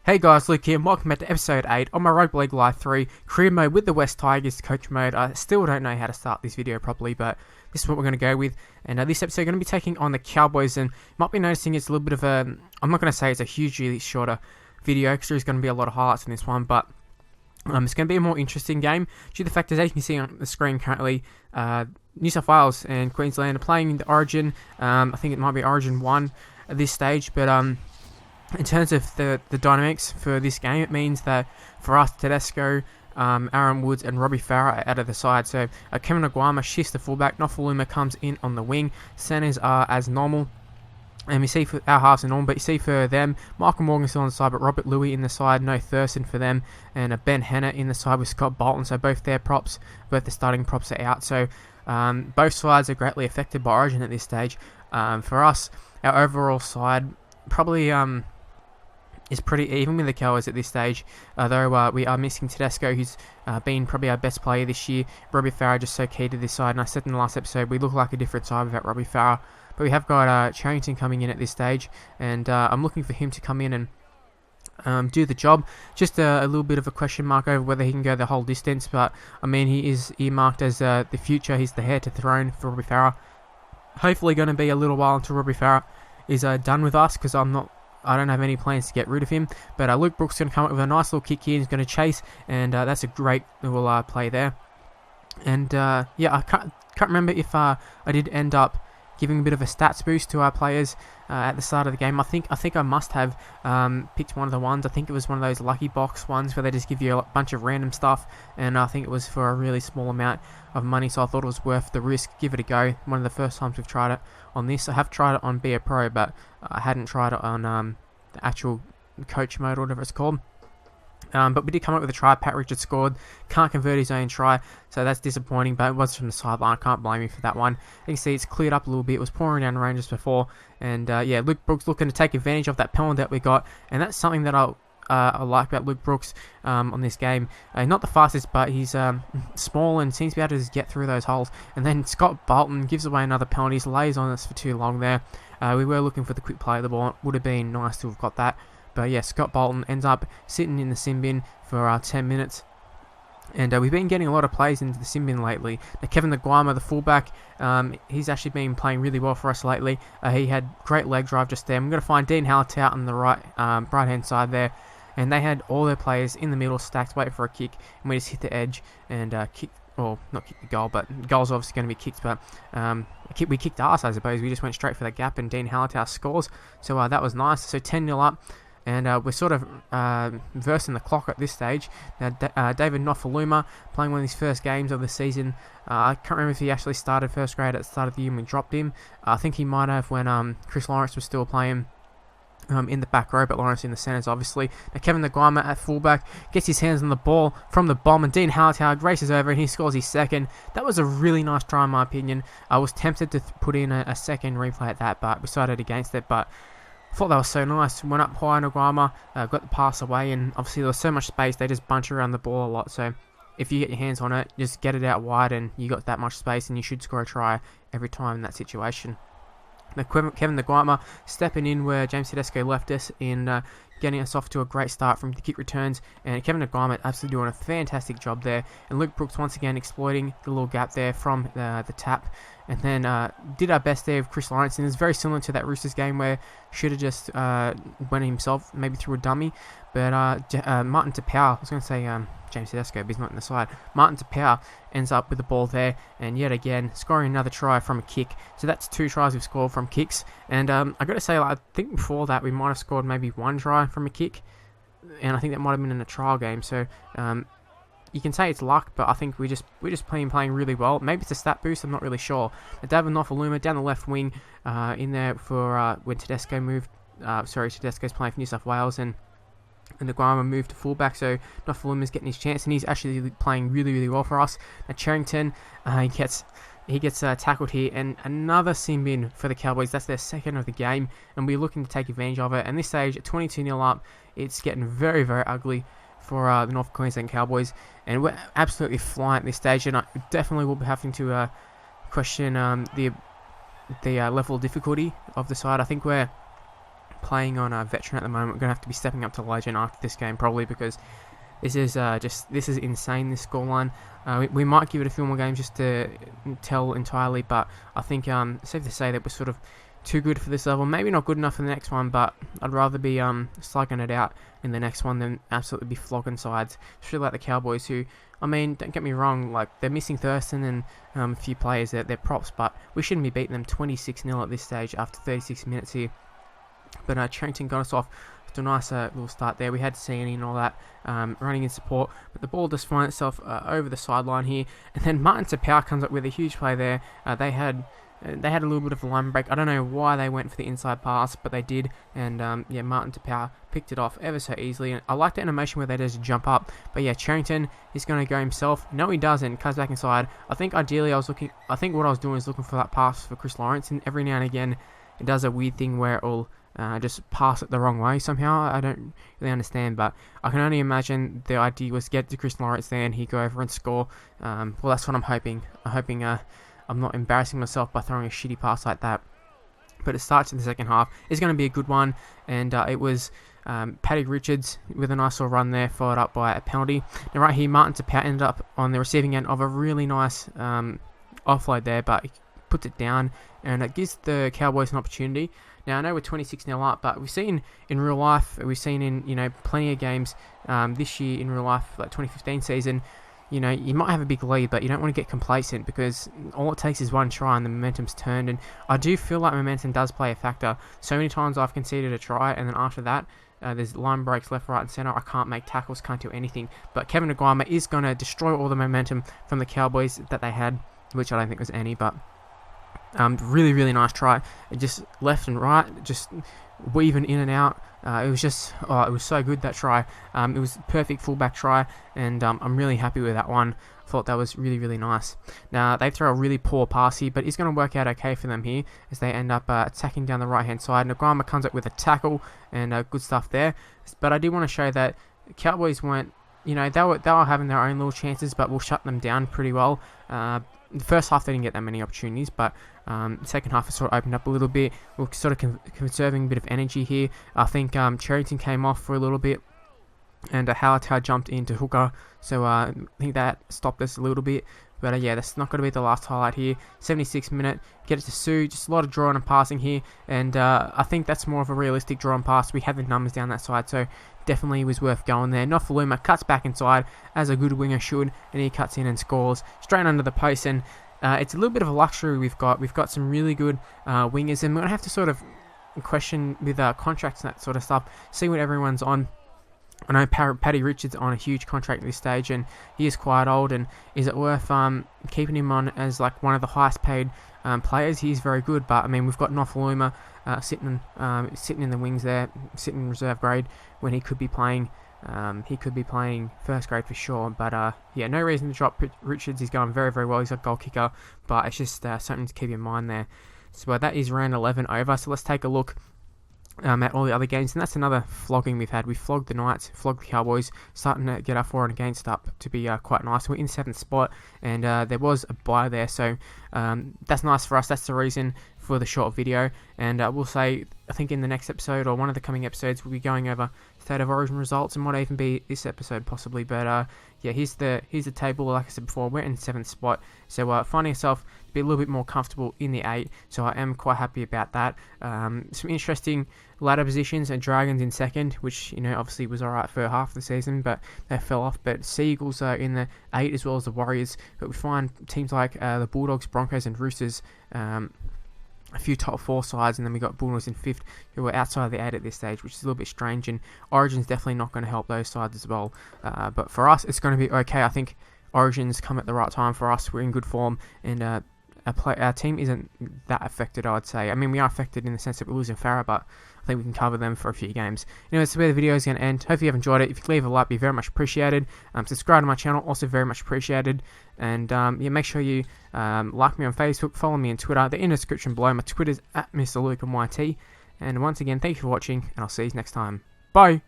Hey guys, Luke here and welcome back to episode 8 on my Rugby League Live 3 career mode with the West Tigers coach mode. I still don't know how to start this video properly, but this is what we're going to go with. And this episode we're going to be taking on the Cowboys, and you might be noticing it's a little bit of a, I'm not going to say it's a hugely shorter video because there's going to be a lot of highlights in this one, but it's going to be a more interesting game due to the fact that, as you can see on the screen currently, New South Wales and Queensland are playing in the Origin. I think it might be Origin 1 at this stage, but in terms of the dynamics for this game, it means that Farah and Tedesco, Aaron Woods and Robbie Farah are out of the side. So Kevin Aguama shifts the fullback, Nofaluma comes in on the wing, centres are as normal. And we see for our halves are normal, but you see for them, Michael Morgan's still on the side, but Robert Louis in the side, no Thurston for them, and Ben Henner in the side with Scott Bolton. So both their props, both the starting props are out. So both sides are greatly affected by Origin at this stage. For us, our overall side probably is pretty even with the Cowboys at this stage, though we are missing Tedesco, who's been probably our best player this year. Robbie Farah just so key to this side, and I said in the last episode we look like a different side without Robbie Farah. But we have got Charrington coming in at this stage, and I'm looking for him to come in and do the job. Just a little bit of a question mark over whether he can go the whole distance, but I mean, he is earmarked as the future. He's the heir to the throne for Robbie Farah. Hopefully going to be a little while until Robbie Farah is done with us, because I don't have any plans to get rid of him. But Luke Brooks is going to come up with a nice little kick here. He's going to chase, and that's a great little play there. And yeah, I can't remember if I did end up giving a bit of a stats boost to our players at the start of the game. I think I must have picked one of the ones. I think it was one of those lucky box ones where they just give you a bunch of random stuff, and I think it was for a really small amount of money, so I thought it was worth the risk. Give it a go. One of the first times we've tried it on this. I have tried it on Be a Pro, but I hadn't tried it on the actual coach mode or whatever it's called. But we did come up with a try. Pat Richards scored. Can't convert his own try, so that's disappointing, but it was from the sideline. I can't blame him for that one. You can see it's cleared up a little bit. It was pouring down the rain just before, and yeah, Luke Brooks looking to take advantage of that penalty that we got, and that's something that I like about Luke Brooks on this game. Not the fastest, but he's small and seems to be able to just get through those holes. And then Scott Bolton gives away another penalty. He lays on us for too long there. We were looking for the quick play of the ball. It would have been nice to have got that. But yeah, Scott Bolton ends up sitting in the sin bin for 10 minutes. And we've been getting a lot of plays into the sin bin lately. Now, Kevin Aguama, the fullback, he's actually been playing really well for us lately. He had great leg drive just there. I'm going to find Dean Hallertout on the right-hand side there. And they had all their players in the middle stacked, waiting for a kick. And we just hit the edge and kick, or not kick the goal, but the goal's obviously going to be kicked. But we kicked arse, I suppose. We just went straight for the gap, and Dean Hallertout scores. So that was nice. So 10-0 up. And we're sort of versing the clock at this stage. Now, David Nofaluma playing one of his first games of the season. I can't remember if he actually started first grade at the start of the year and we dropped him. I think he might have when Chris Lawrence was still playing in the back row, but Lawrence in the centres, obviously. Now, Kevin Aguama at fullback gets his hands on the ball from the bomb, and Dean Hallertout races over and he scores his second. That was a really nice try, in my opinion. I was tempted to put in a second replay at that, but decided against it. But thought that was so nice. Went up high on Aguama, got the pass away, and obviously there was so much space, they just bunch around the ball a lot. So if you get your hands on it, just get it out wide, and you got that much space, and you should score a try every time in that situation. Now, Kevin Aguama stepping in where James Tedesco left us in getting us off to a great start from the kick returns, and Kevin Aguama absolutely doing a fantastic job there, and Luke Brooks once again exploiting the little gap there from the tap, and then did our best there with Chris Lawrence, and it's very similar to that Roosters game where should have just went himself, maybe through a dummy, but Martin Tapau, I was going to say James Tedesco, but he's not in the side. Martin Tapau ends up with the ball there, and yet again scoring another try from a kick. So that's 2 tries we've scored from kicks, and I got to say, I think before that we might have scored maybe 1 try from a kick, and I think that might have been in a trial game. So you can say it's luck, but I think we just playing really well. Maybe it's a stat boost, I'm not really sure. David Nofaluma down the left wing in there for when Tedesco moved. Tedesco's playing for New South Wales, and Aguama moved to fullback, so Nofaluma's getting his chance, and he's actually playing really well for us. Now Charrington, he gets tackled here, and another sin bin for the Cowboys. That's their second of the game, and we're looking to take advantage of it. And this stage, at 22-0 up, it's getting very very for the North Queensland Cowboys, and we're absolutely flying at this stage, and I definitely will be having to question the level of difficulty of the side. I think we're playing on a veteran at the moment. We're going to have to be stepping up to legend after this game probably, because this is insane, this scoreline. We might give it a few more games just to tell entirely, but I think it's safe to say that we're sort of too good for this level. Maybe not good enough for the next one, but I'd rather be slugging it out in the next one than absolutely be flogging sides, especially like the Cowboys, who, I mean, don't get me wrong, like, they're missing Thurston and a few players, they're props, but we shouldn't be beating them 26-0 at this stage after 36 minutes here. But Charrington got us off to a nice little start there. We had Sandy and all that running in support, but the ball just finds itself over the sideline here, and then Martin Tapau comes up with a huge play there. They had a little bit of a line break. I don't know why they went for the inside pass, but they did, and yeah, Martin Tapau picked it off ever so easily. And I like the animation where they just jump up, but yeah, Charrington is going to go himself. No, he doesn't. Cuts back inside. I think ideally I think what I was doing is looking for that pass for Chris Lawrence, and every now and again it does a weird thing where it'll just pass it the wrong way somehow. I don't really understand, but I can only imagine the idea was get to Chris Lawrence there and he'd go over and score. Well, that's what I'm hoping. I'm hoping I'm not embarrassing myself by throwing a shitty pass like that. But it starts in the second half. It's going to be a good one, and it was Paddy Richards with a nice little run there, followed up by a penalty. Now right here, Martin Tapau ended up on the receiving end of a really nice offload there, but he puts it down, and it gives the Cowboys an opportunity. Now I know we're 26-0 up, but we've seen in real life, we've seen in plenty of games this year in real life, like 2015 season. You might have a big lead, but you don't want to get complacent, because all it takes is one try and the momentum's turned. And I do feel like momentum does play a factor. So many times I've conceded a try, and then after that, there's line breaks left, right, and centre. I can't make tackles, can't do anything. But Kevin Aguama is going to destroy all the momentum from the Cowboys that they had, which I don't think was any, but really, really nice try. It just left and right, just weaving in and out. It was just, it was so good, that try. It was a perfect fullback try, and I'm really happy with that one. I thought that was really, really nice. Now, they throw a really poor pass here, but it's going to work out okay for them here as they end up attacking down the right-hand side. Nagama comes up with a tackle, and good stuff there. But I do want to show that Cowboys weren't, they were having their own little chances, but we'll shut them down pretty well. The first half they didn't get that many opportunities, but the second half it sort of opened up a little bit. We're sort of conserving a bit of energy here. I think Charrington came off for a little bit, and Halatau jumped into hooker, so I think that stopped us a little bit. But yeah, that's not going to be the last highlight here. 76 minute, get it to Sue, just a lot of drawing and passing here, and I think that's more of a realistic draw and pass. We have the numbers down that side, so definitely was worth going there. Nofaluma cuts back inside, as a good winger should, and he cuts in and scores straight under the post. And it's a little bit of a luxury we've got. We've got some really good wingers, and we're going to have to sort of question with contracts and that sort of stuff, see what everyone's on. I know Paddy Richards on a huge contract at this stage, and he is quite old, and is it worth keeping him on as like one of the highest paid players? He's very good, but I mean, we've got Nofaluma sitting in the wings there, sitting in reserve grade, when he could be playing first grade for sure. But yeah, no reason to drop Richards. He's going very, very well. He's a goal kicker, but it's just something to keep in mind there. So that is round 11 over. So let's take a look at all the other games, and that's another flogging we've had. We flogged the Knights, flogged the Cowboys, starting to get our for and against up to be quite nice. We're in 7th spot, and there was a bye there, so that's nice for us. That's the reason for the short video, and we'll say, I think in the next episode, or one of the coming episodes, we'll be going over State of Origin results, and might even be this episode possibly. But yeah, here's the table. Like I said before, we're in 7th spot, so finding yourself to be a little bit more comfortable in the 8, so I am quite happy about that. Some interesting ladder positions, and Dragons in 2nd, which obviously was alright for half the season, but they fell off. But Seagulls are in the 8 as well as the Warriors, but we find teams like the Bulldogs, Broncos and Roosters, a few top 4 sides, and then we got Bulldogs in 5th, who are outside of the 8 at this stage, which is a little bit strange, and Origin's definitely not going to help those sides as well. But for us, it's going to be okay. I think Origins come at the right time for us. We're in good form, and our team isn't that affected, I'd say. I mean, we are affected in the sense that we're losing Farah, but I think we can cover them for a few games. Anyway, that's where the video is going to end. Hopefully you have enjoyed it. If you could leave a like, be very much appreciated. Subscribe to my channel, also very much appreciated. And yeah, make sure you like me on Facebook, follow me on Twitter. They're in the description below. My Twitter's @MrLukeMYT. And once again, thank you for watching, and I'll see you next time. Bye!